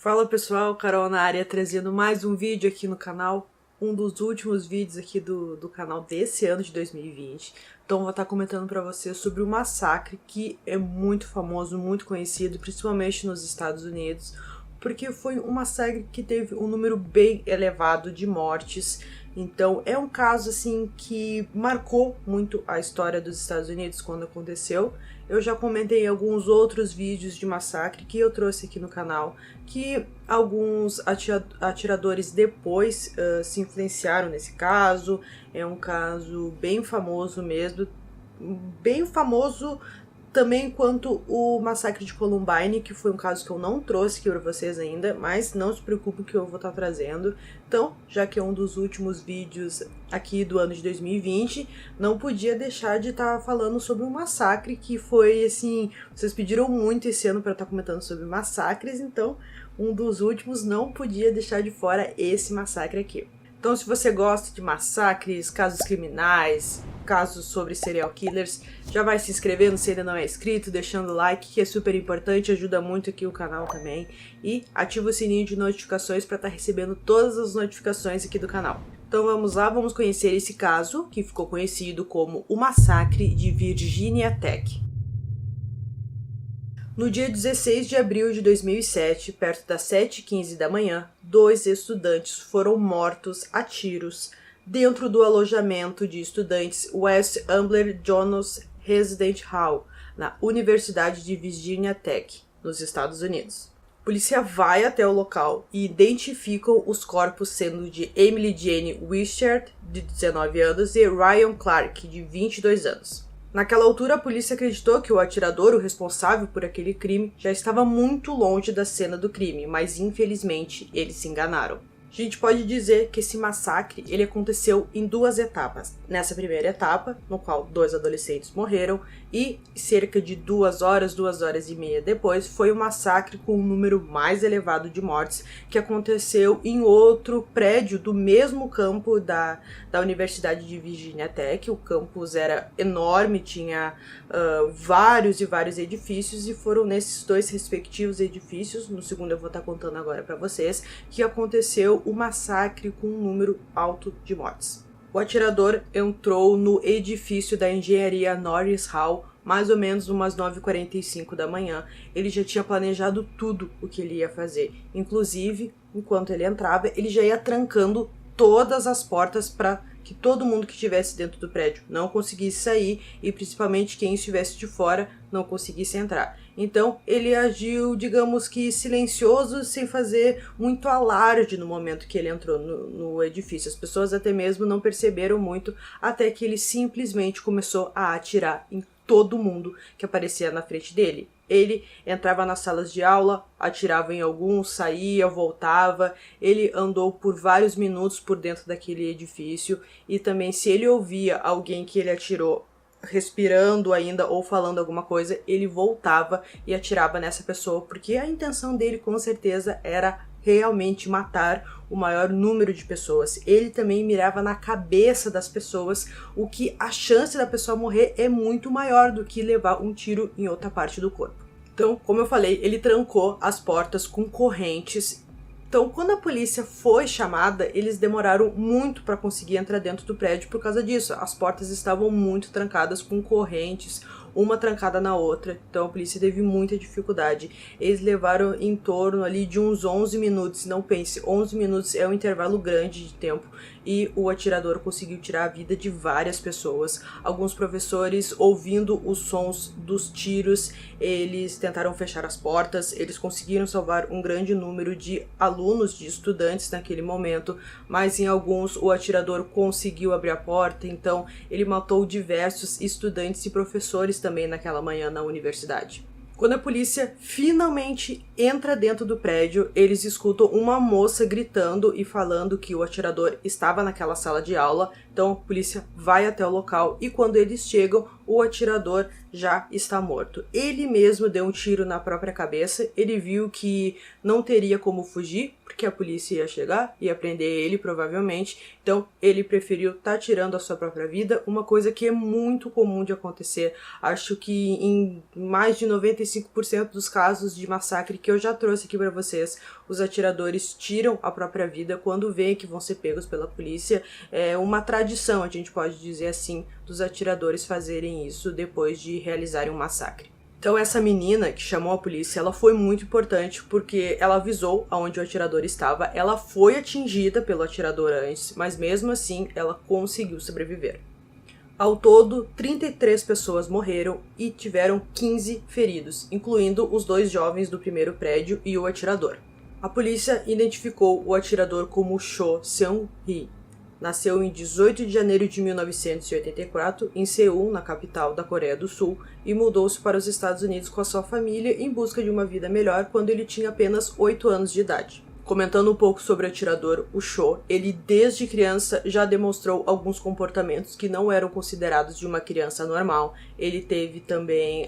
Fala pessoal, Carol na área trazendo mais um vídeo aqui no canal, um dos últimos vídeos aqui do canal desse ano de 2020. Então vou estar comentando para vocês sobre o massacre que é muito famoso, muito conhecido, principalmente nos Estados Unidos, porque foi um massacre que teve um número bem elevado de mortes. Então é um caso assim que marcou muito a história dos Estados Unidos quando aconteceu. Eu já comentei em alguns outros vídeos de massacre que eu trouxe aqui no canal, que alguns atiradores depois se influenciaram nesse caso. É um caso bem famoso mesmo, bem famoso também quanto o massacre de Columbine, que foi um caso que eu não trouxe aqui para vocês ainda, mas não se preocupem que eu vou estar trazendo. Então, já que é um dos últimos vídeos aqui do ano de 2020, não podia deixar de estar falando sobre um massacre que foi, assim, vocês pediram muito esse ano para estar comentando sobre massacres, então um dos últimos não podia deixar de fora esse massacre aqui. Então, se você gosta de massacres, casos criminais, casos sobre serial killers, já vai se inscrevendo se ainda não é inscrito, deixando o like, que é super importante, ajuda muito aqui o canal também. E ativa o sininho de notificações para estar recebendo todas as notificações aqui do canal. Então vamos lá, vamos conhecer esse caso, que ficou conhecido como o Massacre de Virginia Tech. No dia 16 de abril de 2007, perto das 7h15 da manhã, 2 estudantes foram mortos a tiros dentro do alojamento de estudantes West Ambler Jones Residence Hall, na Universidade de Virginia Tech, nos Estados Unidos. A polícia vai até o local e identificam os corpos sendo de Emily Jane Wishart, de 19 anos, e Ryan Clark, de 22 anos. Naquela altura, a polícia acreditou que o atirador, o responsável por aquele crime, já estava muito longe da cena do crime, mas infelizmente eles se enganaram. A gente pode dizer que esse massacre ele aconteceu em 2 etapas. Nessa primeira etapa, no qual 2 adolescentes morreram, e cerca de 2 horas e meia depois, foi o massacre com o número mais elevado de mortes, que aconteceu em outro prédio do mesmo campo da Universidade de Virginia Tech. O campus era enorme, tinha vários edifícios, e foram nesses 2 respectivos edifícios, no segundo eu vou estar contando agora para vocês, que aconteceu o massacre com um número alto de mortes. O atirador entrou no edifício da engenharia Norris Hall mais ou menos umas 9h45 da manhã. Ele já tinha planejado tudo o que ele ia fazer. Inclusive, enquanto ele entrava, ele já ia trancando todas as portas para que todo mundo que estivesse dentro do prédio não conseguisse sair e principalmente quem estivesse de fora não conseguisse entrar. Então ele agiu, digamos que silencioso, sem fazer muito alarde no momento que ele entrou no edifício. As pessoas até mesmo não perceberam muito, até que ele simplesmente começou a atirar em todo mundo que aparecia na frente dele. Ele entrava nas salas de aula, atirava em alguns, saía, voltava. Ele andou por vários minutos por dentro daquele edifício, e também se ele ouvia alguém que ele atirou respirando ainda ou falando alguma coisa, ele voltava e atirava nessa pessoa, porque a intenção dele com certeza era realmente matar o maior número de pessoas. Ele também mirava na cabeça das pessoas, o que a chance da pessoa morrer é muito maior do que levar um tiro em outra parte do corpo. Então, como eu falei, ele trancou as portas com correntes. Então, quando a polícia foi chamada, eles demoraram muito para conseguir entrar dentro do prédio por causa disso. As portas estavam muito trancadas com correntes, uma trancada na outra, então a polícia teve muita dificuldade. Eles levaram em torno ali de uns 11 minutos, não pense, 11 minutos é um intervalo grande de tempo, e o atirador conseguiu tirar a vida de várias pessoas. Alguns professores, ouvindo os sons dos tiros, eles tentaram fechar as portas, eles conseguiram salvar um grande número de alunos, de estudantes naquele momento, mas em alguns o atirador conseguiu abrir a porta, então ele matou diversos estudantes e professores também naquela manhã na universidade. Quando a polícia finalmente entra dentro do prédio, eles escutam uma moça gritando e falando que o atirador estava naquela sala de aula. Então a polícia vai até o local e quando eles chegam, o atirador já está morto. Ele mesmo deu um tiro na própria cabeça, ele viu que não teria como fugir, porque a polícia ia chegar, ia prender ele provavelmente, então ele preferiu estar tirando a sua própria vida, uma coisa que é muito comum de acontecer. Acho que em mais de 95% 95% dos casos de massacre que eu já trouxe aqui para vocês, os atiradores tiram a própria vida quando veem que vão ser pegos pela polícia. É uma tradição, a gente pode dizer assim, dos atiradores fazerem isso depois de realizarem um massacre. Então essa menina que chamou a polícia, ela foi muito importante porque ela avisou aonde o atirador estava, ela foi atingida pelo atirador antes, mas mesmo assim ela conseguiu sobreviver. Ao todo, 33 pessoas morreram e tiveram 15 feridos, incluindo os 2 jovens do primeiro prédio e o atirador. A polícia identificou o atirador como Cho Seung-hee. Nasceu em 18 de janeiro de 1984 em Seul, na capital da Coreia do Sul, e mudou-se para os Estados Unidos com a sua família em busca de uma vida melhor quando ele tinha apenas 8 anos de idade. Comentando um pouco sobre o atirador, o Cho, ele desde criança já demonstrou alguns comportamentos que não eram considerados de uma criança normal. Ele teve também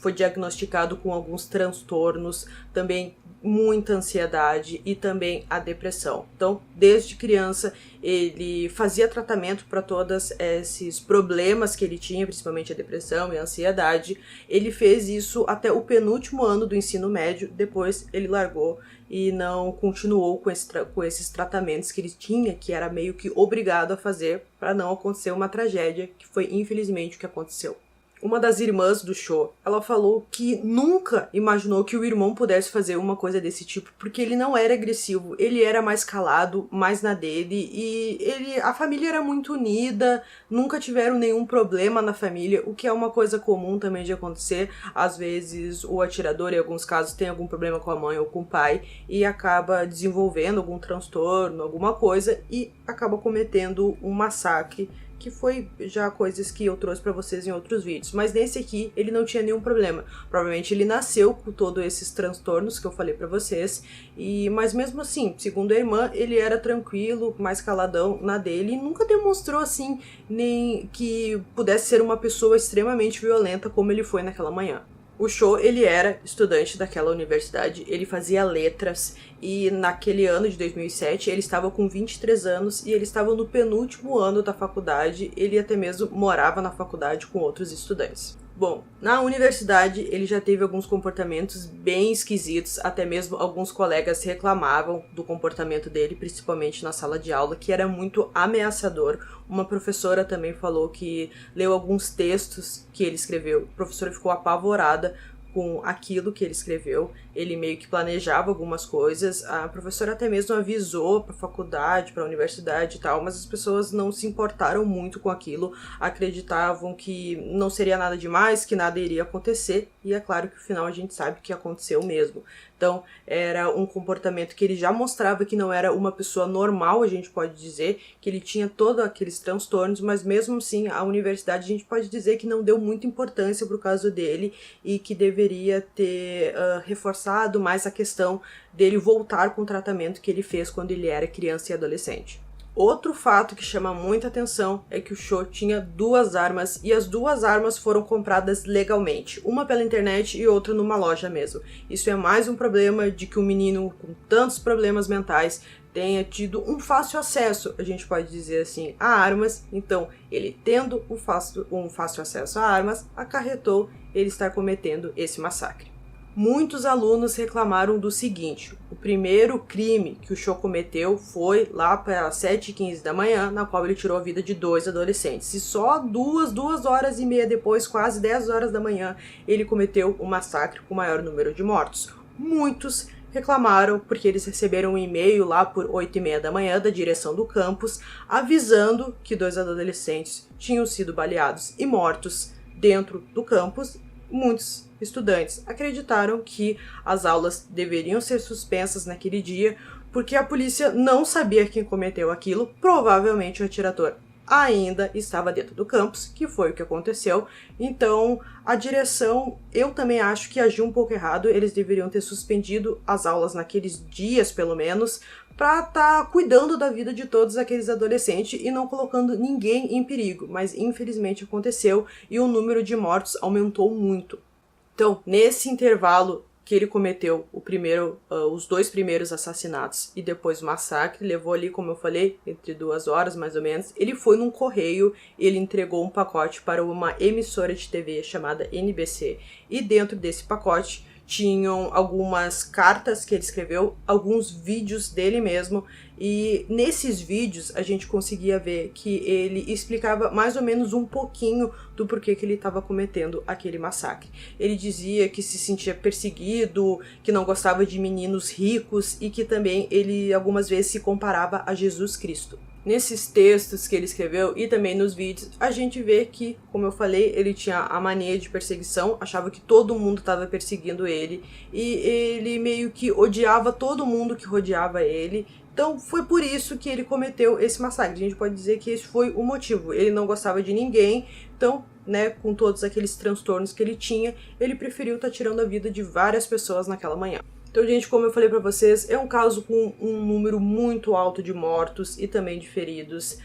foi diagnosticado com alguns transtornos, também muita ansiedade e também a depressão. Então, desde criança, ele fazia tratamento para todos esses problemas que ele tinha, principalmente a depressão e a ansiedade. Ele fez isso até o penúltimo ano do ensino médio, depois ele largou e não continuou com esses tratamentos que ele tinha, que era meio que obrigado a fazer para não acontecer uma tragédia, que foi infelizmente o que aconteceu. Uma das irmãs do Cho, ela falou que nunca imaginou que o irmão pudesse fazer uma coisa desse tipo, porque ele não era agressivo, ele era mais calado, mais na dele, e a família era muito unida, nunca tiveram nenhum problema na família, o que é uma coisa comum também de acontecer. Às vezes o atirador, em alguns casos, tem algum problema com a mãe ou com o pai e acaba desenvolvendo algum transtorno, alguma coisa, e acaba cometendo um massacre, que foi já coisas que eu trouxe pra vocês em outros vídeos. Mas nesse aqui, ele não tinha nenhum problema. Provavelmente ele nasceu com todos esses transtornos que eu falei pra vocês. Mas mesmo assim, segundo a irmã, ele era tranquilo, mais caladão na dele. E nunca demonstrou, assim, nem que pudesse ser uma pessoa extremamente violenta como ele foi naquela manhã. O Cho, ele era estudante daquela universidade, ele fazia letras e naquele ano de 2007 ele estava com 23 anos e ele estava no penúltimo ano da faculdade, ele até mesmo morava na faculdade com outros estudantes. Bom, na universidade ele já teve alguns comportamentos bem esquisitos, até mesmo alguns colegas reclamavam do comportamento dele, principalmente na sala de aula, que era muito ameaçador. Uma professora também falou que leu alguns textos que ele escreveu. A professora ficou apavorada com aquilo que ele escreveu, ele meio que planejava algumas coisas, a professora até mesmo avisou para a faculdade, para a universidade e tal, mas as pessoas não se importaram muito com aquilo, acreditavam que não seria nada demais, que nada iria acontecer, e é claro que no final a gente sabe que aconteceu mesmo. Então, era um comportamento que ele já mostrava que não era uma pessoa normal, a gente pode dizer, que ele tinha todos aqueles transtornos, mas mesmo assim, a universidade, a gente pode dizer que não deu muita importância pro caso dele e que deveria ter reforçado mais a questão dele voltar com o tratamento que ele fez quando ele era criança e adolescente. Outro fato que chama muita atenção é que o Cho tinha 2 armas e as 2 armas foram compradas legalmente, uma pela internet e outra numa loja mesmo. Isso é mais um problema de que um menino com tantos problemas mentais tenha tido um fácil acesso, a gente pode dizer assim, a armas. Então, ele tendo um fácil acesso a armas, acarretou ele estar cometendo esse massacre. Muitos alunos reclamaram do seguinte: o primeiro crime que o Cho cometeu foi lá para 7h15 da manhã, na qual ele tirou a vida de 2 adolescentes. E só 2 horas e meia depois, quase 10 horas da manhã, ele cometeu um massacre com o maior número de mortos. Muitos reclamaram porque eles receberam um e-mail lá por 8h30 da manhã da direção do campus, avisando que 2 adolescentes tinham sido baleados e mortos dentro do campus. Muitos estudantes acreditaram que as aulas deveriam ser suspensas naquele dia porque a polícia não sabia quem cometeu aquilo, provavelmente o atirador ainda estava dentro do campus, que foi o que aconteceu. Então, a direção, eu também acho que agiu um pouco errado, eles deveriam ter suspendido as aulas naqueles dias, pelo menos, para estar cuidando da vida de todos aqueles adolescentes e não colocando ninguém em perigo, mas infelizmente aconteceu e o número de mortos aumentou muito. Então, nesse intervalo que ele cometeu os 2 primeiros assassinatos e depois o massacre, levou ali, como eu falei, entre 2 horas mais ou menos. Ele foi num correio, ele entregou um pacote para uma emissora de TV chamada NBC, e dentro desse pacote tinham algumas cartas que ele escreveu, alguns vídeos dele mesmo, e nesses vídeos a gente conseguia ver que ele explicava mais ou menos um pouquinho do porquê que ele estava cometendo aquele massacre. Ele dizia que se sentia perseguido, que não gostava de meninos ricos e que também ele algumas vezes se comparava a Jesus Cristo. Nesses textos que ele escreveu e também nos vídeos, a gente vê que, como eu falei, ele tinha a mania de perseguição, achava que todo mundo estava perseguindo ele, e ele meio que odiava todo mundo que rodeava ele. Então foi por isso que ele cometeu esse massacre. A gente pode dizer que esse foi o motivo. Ele não gostava de ninguém, então, né, com todos aqueles transtornos que ele tinha, ele preferiu estar tirando a vida de várias pessoas naquela manhã. Então, gente, como eu falei pra vocês, é um caso com um número muito alto de mortos e também de feridos.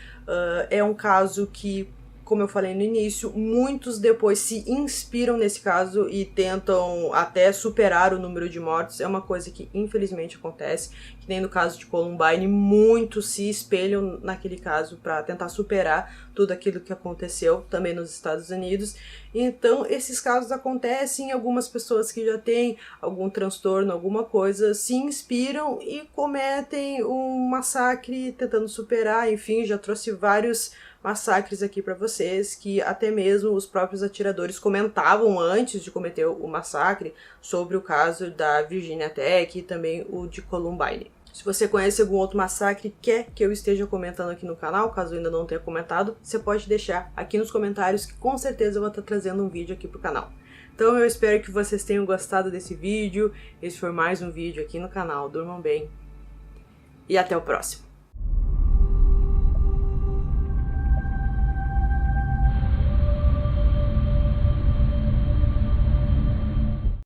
É um caso que, como eu falei no início, muitos depois se inspiram nesse caso e tentam até superar o número de mortos. É uma coisa que infelizmente acontece, que nem no caso de Columbine, muitos se espelham naquele caso para tentar superar tudo aquilo que aconteceu também nos Estados Unidos. Então esses casos acontecem, algumas pessoas que já têm algum transtorno, alguma coisa, se inspiram e cometem um massacre tentando superar. Enfim, já trouxe vários massacres aqui para vocês, que até mesmo os próprios atiradores comentavam antes de cometer o massacre sobre o caso da Virginia Tech e também o de Columbine. Se você conhece algum outro massacre e quer que eu esteja comentando aqui no canal, caso eu ainda não tenha comentado, você pode deixar aqui nos comentários que com certeza eu vou estar trazendo um vídeo aqui pro canal. Então eu espero que vocês tenham gostado desse vídeo. Esse foi mais um vídeo aqui no canal. Durmam bem e até o próximo.